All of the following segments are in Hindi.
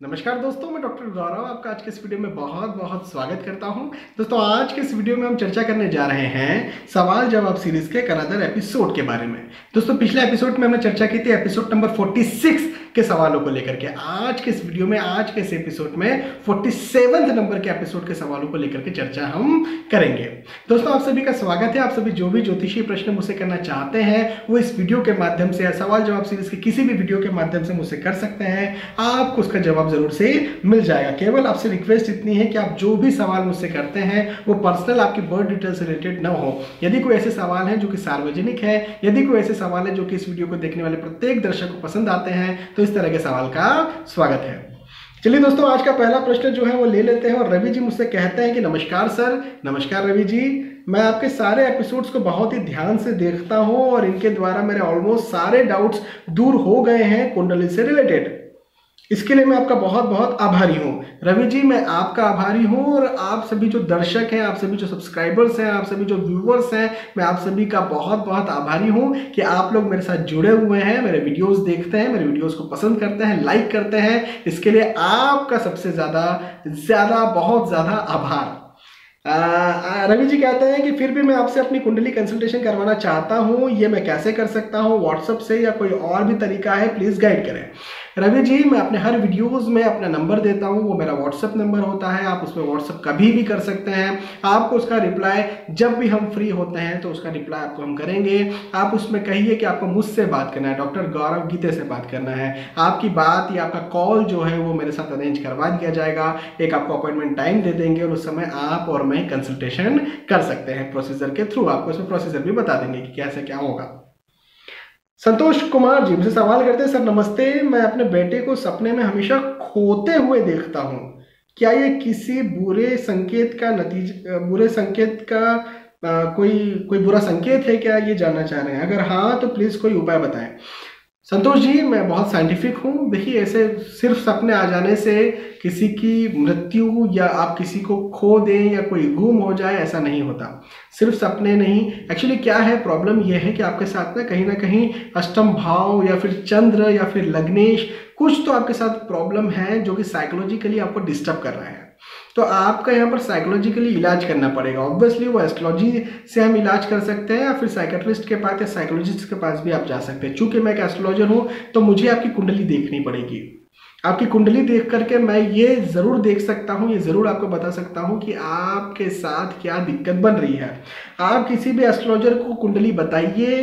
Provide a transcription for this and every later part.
नमस्कार दोस्तों, मैं डॉक्टर गौरव आपका आज के इस वीडियो में बहुत बहुत स्वागत करता हूं। दोस्तों, आज के इस वीडियो में हम चर्चा करने जा रहे हैं सवाल जवाब सीरीज के एक अनदर एपिसोड के बारे में। दोस्तों, पिछले एपिसोड में हमने चर्चा की थी एपिसोड नंबर 46 के सवालों को लेकर के। आज के इस वीडियो में, आज के इस एपिसोड में 47वें नंबर के एपिसोड के सवालों को लेकर के चर्चा हम करेंगे। दोस्तों, आप सभी का स्वागत है। आप सभी जो भी ज्योतिषीय प्रश्न मुझसे करना चाहते हैं वो इस वीडियो के माध्यम से या सवाल जवाब सीरीज के किसी भी वीडियो के माध्यम से मुझसे कर सकते हैं। आपको उसका जवाब जरूर से मिल जाएगा। केवल आपसे रिक्वेस्ट इतनी है कि आप जो भी सवाल मुझसे करते हैं वो पर्सनल आपकी बर्थ डिटेल से रिलेटेड ना हो। यदि कोई ऐसे सवाल हैं जो कि सार्वजनिक है, यदि कोई ऐसे सवाल है जो कि इस वीडियो को देखने वाले प्रत्येक दर्शक को पसंद आते हैं, तो इस तरह के सवाल का स्वागत है। चलिए दोस्तों, आज का पहला प्रश्न जो है वो ले लेते हैं। और रवि जी मुझसे कहते हैं कि नमस्कार सर। नमस्कार रवि जी, मैं आपके सारे एपिसोड्स को बहुत ही ध्यान से देखता हूं और इनके द्वारा मेरे ऑलमोस्ट सारे डाउट्स दूर हो गए हैं कुंडली से रिलेटेड। इसके लिए मैं आपका बहुत बहुत आभारी हूं। रवि जी, मैं आपका आभारी हूं और आप सभी जो दर्शक हैं, आप सभी जो सब्सक्राइबर्स हैं, आप सभी जो व्यूवर्स हैं, मैं आप सभी का बहुत बहुत आभारी हूं कि आप लोग मेरे साथ जुड़े हुए हैं, मेरे वीडियोस देखते हैं, मेरे वीडियोस को पसंद करते हैं, लाइक करते हैं। इसके लिए आपका सबसे ज़्यादा बहुत ज़्यादा आभार। रवि जी कहते हैं कि फिर भी मैं आपसे अपनी कुंडली कंसल्टेशन करवाना चाहता हूं, ये मैं कैसे कर सकता हूं? व्हाट्सएप से या कोई और भी तरीका है? प्लीज़ गाइड करें। रवि जी, मैं अपने हर वीडियोस में अपना नंबर देता हूं, वो मेरा व्हाट्सएप नंबर होता है। आप उसमें व्हाट्सएप कभी भी कर सकते हैं। आपको उसका रिप्लाई जब भी हम फ्री होते हैं तो उसका रिप्लाई आपको हम करेंगे। आप उसमें कहिए कि आपको मुझसे बात करना है, डॉक्टर गौरव गीते से बात करना है। आपकी बात या आपका कॉल जो है वो मेरे साथ अरेंज करवा दिया जाएगा। एक आपको अपॉइंटमेंट टाइम दे देंगे और उस समय आप और मैं कंसल्टेशन कर सकते हैं प्रोसीजर के थ्रू। आपको इसमें प्रोसीजर भी बता देंगे कि कैसे क्या होगा। संतोष कुमार जी मुझसे सवाल करते हैं, सर नमस्ते, मैं अपने बेटे को सपने में हमेशा खोते हुए देखता हूँ। क्या ये किसी बुरे संकेत का कोई बुरा संकेत है क्या? ये जानना चाह रहे हैं। अगर हाँ तो प्लीज कोई उपाय बताएं। संतोष जी, मैं बहुत साइंटिफिक हूँ। देखिए, ऐसे सिर्फ सपने आ जाने से किसी की मृत्यु या आप किसी को खो दें या कोई गुम हो जाए, ऐसा नहीं होता। सिर्फ सपने नहीं, एक्चुअली क्या है, प्रॉब्लम यह है कि आपके साथ ना कहीं अष्टम भाव या फिर चंद्र या फिर लग्नेश, कुछ तो आपके साथ प्रॉब्लम है जो कि साइकोलॉजिकली आपको डिस्टर्ब कर रहा है। तो आपका यहाँ पर साइकोलॉजिकली इलाज करना पड़ेगा। ऑब्वियसली वो एस्ट्रोलॉजी से हम इलाज कर सकते हैं या फिर साइकेट्रिस्ट के पास या साइकोलॉजिस्ट के पास भी आप जा सकते हैं। चूंकि मैं एक एस्ट्रोलॉजर हूँ तो मुझे आपकी कुंडली देखनी पड़ेगी। आपकी कुंडली देख करके मैं ये जरूर देख सकता हूँ, ये जरूर आपको बता सकता हूँ कि आपके साथ क्या दिक्कत बन रही है। आप किसी भी एस्ट्रोलॉजर को कुंडली बताइए,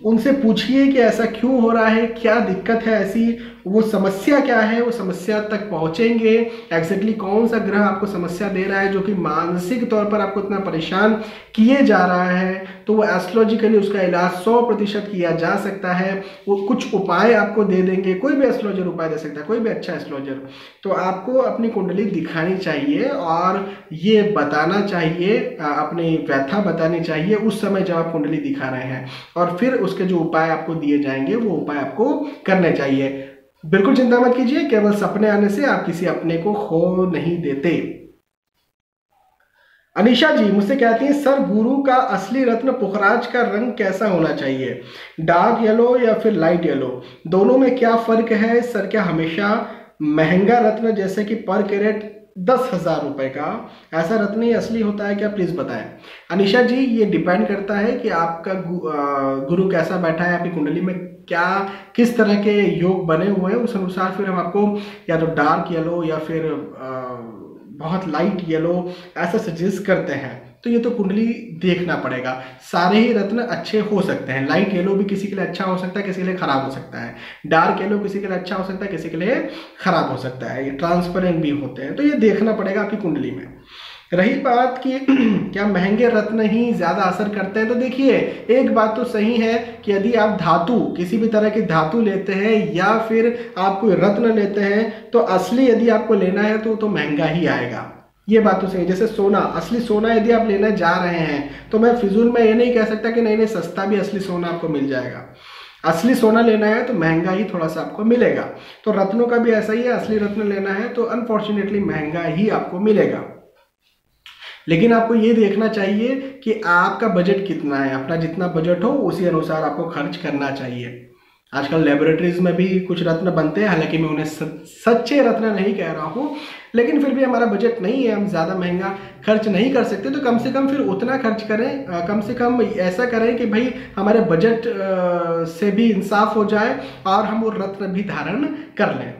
उनसे पूछिए कि ऐसा क्यों हो रहा है, क्या दिक्कत है ऐसी, वो समस्या क्या है, वो समस्या तक पहुंचेंगे। एग्जैक्टली कौन सा ग्रह आपको समस्या दे रहा है जो कि मानसिक तौर पर आपको इतना परेशान किए जा रहा है, तो वो एस्ट्रोलॉजिकली उसका इलाज 100% किया जा सकता है। वो कुछ उपाय आपको दे देंगे। कोई भी एस्ट्रोलॉजर उपाय दे सकता है, कोई भी अच्छा एस्ट्रोलॉजर। तो आपको अपनी कुंडली दिखानी चाहिए और ये बताना चाहिए, अपनी व्यथा बतानी चाहिए उस समय जब आप कुंडली दिखा रहे हैं, और फिर उसके जो उपाय आपको दिए जाएंगे वो उपाय आपको करने चाहिए। बिल्कुल चिंता मत कीजिए, केवल सपने आने से आप किसी अपने को खो नहीं देते। अनीशा जी मुझसे कहती हैं, सर गुरु का असली रत्न पुखराज का रंग कैसा होना चाहिए? डार्क येलो या फिर लाइट येलो? दोनों में क्या फर्क है सर? क्या हमेशा महंगा रत्न जैसे कि पर कैरेट 10,000 रुपए का ऐसा रत्न ही असली होता है क्या? प्लीज बताएं। अनीशा जी, ये डिपेंड करता है कि आपका गुरु कैसा बैठा है, आपकी कुंडली में क्या किस तरह के योग बने हुए हैं। उस अनुसार फिर हम आपको या तो डार्क येलो या फिर बहुत लाइट येलो ऐसा सजेस्ट करते हैं। तो ये तो कुंडली देखना पड़ेगा। सारे ही रत्न अच्छे हो सकते हैं। लाइट येलो भी किसी के लिए अच्छा हो सकता है, किसी के लिए खराब हो सकता है। डार्क येलो किसी के लिए अच्छा हो सकता है, किसी के लिए खराब हो सकता है। ये ट्रांसपेरेंट भी होते हैं, तो ये देखना पड़ेगा आपकी कुंडली में। रही बात कि क्या महंगे रत्न ही ज्यादा असर करते हैं, तो देखिए, एक बात तो सही है कि यदि आप धातु, किसी भी तरह की धातु लेते हैं या फिर आप कोई रत्न लेते हैं, तो असली यदि आपको लेना है तो महंगा ही आएगा। ये बात तो सही है। जैसे सोना, असली सोना यदि आप लेने जा रहे हैं तो मैं फिजूल में ये नहीं कह सकता कि नहीं सस्ता भी असली सोना आपको मिल जाएगा। असली सोना लेना है तो महंगा ही थोड़ा सा आपको मिलेगा। तो रत्नों का भी ऐसा ही है, असली रत्न लेना है तो अनफॉर्चुनेटली महंगा ही आपको मिलेगा। लेकिन आपको ये देखना चाहिए कि आपका बजट कितना है। अपना जितना बजट हो उसी अनुसार आपको खर्च करना चाहिए। आजकल लेबोरेटरीज में भी कुछ रत्न बनते हैं, हालांकि मैं उन्हें सच्चे रत्न नहीं कह रहा हूँ, लेकिन फिर भी हमारा बजट नहीं है, हम ज़्यादा महंगा खर्च नहीं कर सकते, तो कम से कम फिर उतना खर्च करें, कम से कम ऐसा करें कि भाई हमारे बजट से भी इंसाफ हो जाए और हम वो रत्न भी धारण कर लें।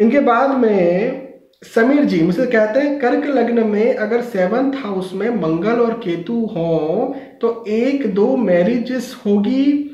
इनके बाद में समीर जी मुझसे कहते हैं, कर्क लग्न में अगर 7th हाउस में मंगल और केतु हो तो 1-2 मैरिजेस होगी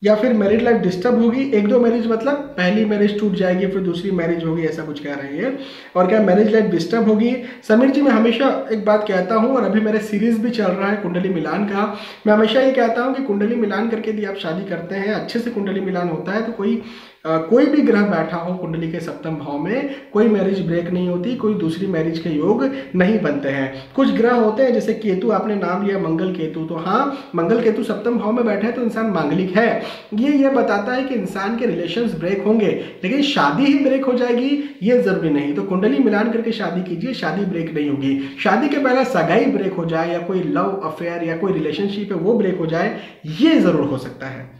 या फिर मैरिड लाइफ डिस्टर्ब होगी। 1-2 मैरिज मतलब पहली मैरिज टूट जाएगी फिर दूसरी मैरिज होगी, ऐसा कुछ कह रहे हैं, और क्या मैरिज लाइफ डिस्टर्ब होगी। समीर जी मैं हमेशा एक बात कहता हूं, और अभी मेरा सीरीज भी चल रहा है कुंडली मिलान का, मैं हमेशा ये कहता हूं कि कुंडली मिलान करके यदि आप शादी करते हैं, अच्छे से कुंडली मिलान होता है, तो कोई भी ग्रह बैठा हो कुंडली के 7वें भाव में, कोई मैरिज ब्रेक नहीं होती, कोई दूसरी मैरिज के योग नहीं बनते हैं। कुछ ग्रह होते हैं जैसे केतु, आपने नाम लिया मंगल केतु, तो हाँ मंगल केतु 7वें भाव में बैठे हैं तो इंसान मांगलिक है, ये बताता है कि इंसान के रिलेशंस ब्रेक होंगे, लेकिन शादी ही ब्रेक हो जाएगी ये जरूरी नहीं। तो कुंडली मिलान करके शादी कीजिए, शादी ब्रेक नहीं होगी। शादी के पहले सगाई ब्रेक हो जाए या कोई लव अफेयर या कोई रिलेशनशिप है वो ब्रेक हो जाए, ये जरूर हो सकता है।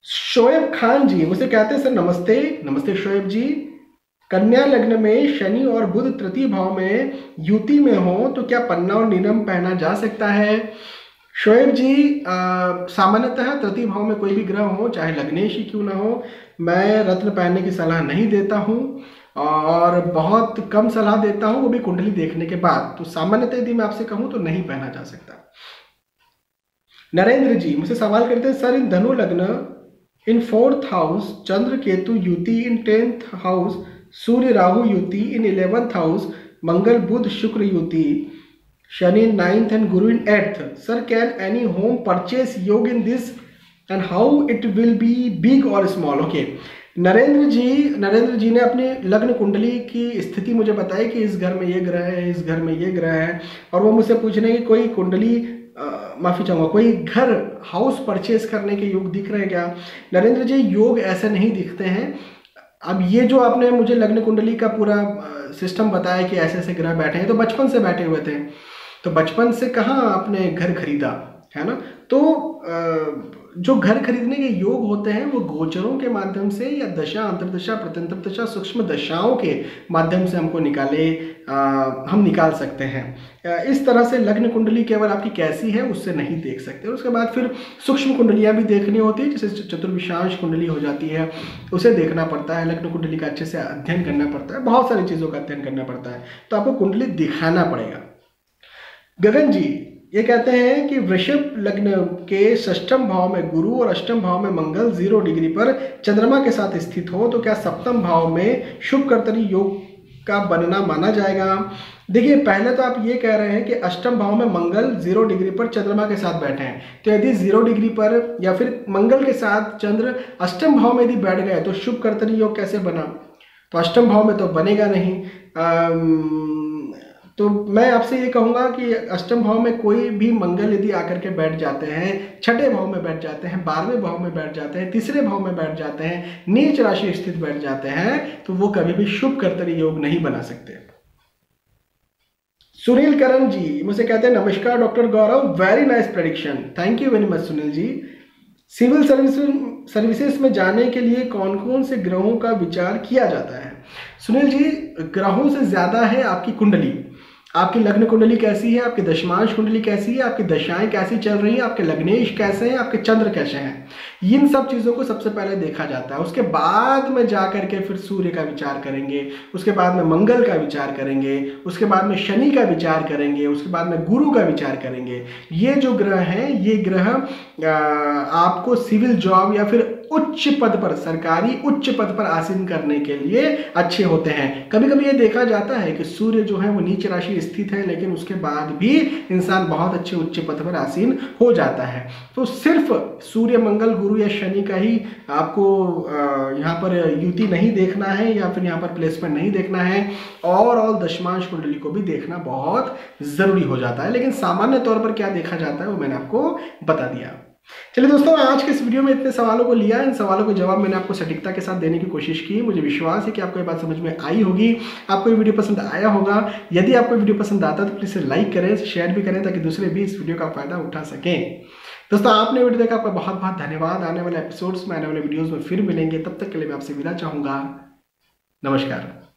शोएब खान जी मुझसे कहते हैं, सर नमस्ते। नमस्ते शोएब जी। कन्या लग्न में शनि और बुध तृतीय भाव में युति में हो तो क्या पन्ना और नीलम पहना जा सकता है? शोएब जी सामान्यतः तृतीय भाव में कोई भी ग्रह हो, चाहे लग्नेश ही क्यों ना हो, मैं रत्न पहनने की सलाह नहीं देता हूं, और बहुत कम सलाह देता हूं, वो भी कुंडली देखने के बाद। तो सामान्यतः यदि मैं आपसे कहूं तो नहीं पहना जा सकता। नरेंद्र जी मुझसे सवाल करते हैं, सर इन धनु लग्न इन 4th हाउस चंद्र केतु युति, इन 10th हाउस सूर्य राहु युति, इन 11th हाउस मंगल बुध शुक्र युति, Shani 9th and Guru in 8th, sir can any home purchase yog in this and how it will be big और स्मॉल? ओके नरेंद्र जी ने अपनी लग्न कुंडली की स्थिति मुझे बताई कि इस घर में ये ग्रह है, इस घर में ये ग्रह है, और वो मुझसे पूछ रहे हैं कि कोई कुंडली माफी चाहूंगा, कोई घर हाउस परचेस करने के योग दिख रहे हैं क्या? नरेंद्र जी योग ऐसे नहीं दिखते हैं। अब ये जो आपने मुझे लग्न कुंडली का पूरा सिस्टम बताया कि ऐसे ऐसे ग्रह बैठे हैं, तो बचपन से बैठे हुए थे, तो बचपन से कहाँ आपने घर खरीदा है ना? तो जो घर खरीदने के योग होते हैं वो गोचरों के माध्यम से या दशा अंतर्दशा प्रत्यंतर दशा सूक्ष्म दशाओं के माध्यम से हमको हम निकाल सकते हैं। इस तरह से लग्न कुंडली केवल आपकी कैसी है उससे नहीं देख सकते। उसके बाद फिर सूक्ष्म कुंडलियां भी देखनी होती है, जैसे चतुर्विशांश कुंडली हो जाती है, उसे देखना पड़ता है, लग्न कुंडली का अच्छे से अध्ययन करना पड़ता है, बहुत सारी चीज़ों का अध्ययन करना पड़ता है, तो आपको कुंडली दिखाना पड़ेगा। गगन जी ये कहते हैं कि वृषभ लग्न के 6th भाव में गुरु और 8th भाव में मंगल 0 डिग्री पर चंद्रमा के साथ स्थित हो तो क्या 7th भाव में शुभ कर्तरी योग का बनना माना जाएगा? देखिए पहले तो आप ये कह रहे हैं कि 8th भाव में मंगल 0 डिग्री पर चंद्रमा के साथ बैठे हैं, तो यदि 0 डिग्री पर या फिर मंगल के साथ चंद्र 8th भाव में यदि बैठ गए तो शुभ कर्तरी योग कैसे बना? तो 8th भाव में तो बनेगा नहीं। तो मैं आपसे ये कहूँगा कि 8th भाव में कोई भी मंगल यदि आकर के बैठ जाते हैं, 6ठे भाव में बैठ जाते हैं, 12वें भाव में बैठ जाते हैं, 3रे भाव में बैठ जाते हैं, नीच राशि स्थित बैठ जाते हैं, तो वो कभी भी शुभ कर्तरी योग नहीं बना सकते। सुनील करण जी मुझे कहते हैं, नमस्कार doctor Gaurav, very nice prediction, thank you very much Sunil ji. Civil services में जाने के लिए कौन कौन से ग्रहों का विचार किया जाता है? सुनील जी ग्रहों से ज्यादा है आपकी कुंडली, आपकी लग्न कुंडली कैसी है, आपकी दशमांश कुंडली कैसी है, आपकी दशाएं कैसी चल रही है, आपके लग्नेश कैसे हैं, आपके चंद्र कैसे हैं, इन सब चीज़ों को सबसे पहले देखा जाता है। उसके बाद में जा करके फिर सूर्य का विचार करेंगे, उसके बाद में मंगल का विचार करेंगे, उसके बाद में शनि का विचार करेंगे, उसके बाद में गुरु का विचार करेंगे। ये जो ग्रह हैं ये ग्रह आपको सिविल जॉब या फिर उच्च पद पर, सरकारी उच्च पद पर आसीन करने के लिए अच्छे होते हैं। कभी कभी ये देखा जाता है कि सूर्य जो है वो नीच राशि स्थित है, लेकिन उसके बाद भी इंसान बहुत अच्छे उच्च पद पर आसीन हो जाता है। तो सिर्फ सूर्य मंगल गुरु या शनि का ही आपको यहाँ पर युति नहीं देखना है या फिर यहाँ पर प्लेसमेंट नहीं देखना है, और दशमांश कुंडली को भी देखना बहुत जरूरी हो जाता है। लेकिन सामान्य तौर पर क्या देखा जाता है वो मैंने आपको बता दिया। चलिए दोस्तों, आज के इस वीडियो में इतने सवालों को लिया, इन सवालों के जवाब मैंने आपको सटीकता के साथ देने की कोशिश की। मुझे विश्वास है कि आपको ये बात समझ में आई होगी, आपको ये वीडियो पसंद आया होगा। यदि आपको वीडियो पसंद आता है तो प्लीज़ लाइक करें, शेयर भी करें ताकि दूसरे भी इस वीडियो का फायदा उठा सकें। दोस्तों आपने वीडियो देखा, आपका बहुत बहुत धन्यवाद। आने वाले एपिसोड्स में, आने वाले वीडियोस में फिर मिलेंगे, तब तक के लिए मैं आपसे विदा चाहूंगा। नमस्कार।